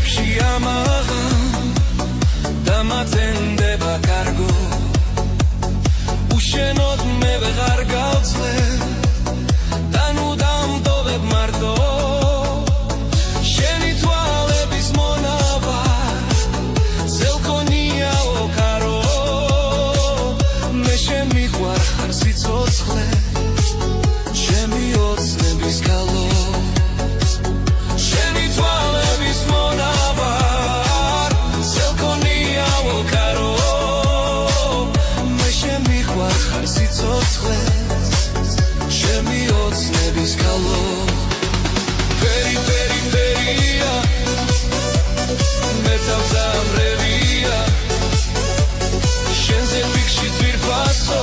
გზებში ამაღა და მათენდება კარგო უშენოდ მე ვეღარ გავძლე და ნუ დამტოვებ მარტო შენი თვალების მონავარ ზელქონიაო კარო მე შემიყვარ ხარ სიცოცხლე ჩემი ოცნების გალო შენი თვალების მონავარ ზელქონიაო კარო მე შემიყვარ ხარ სიცოცხლე ჩემი ოცნების გალო Periferiferia Metavzamrevia Შენზე ფიქში ძვირფასო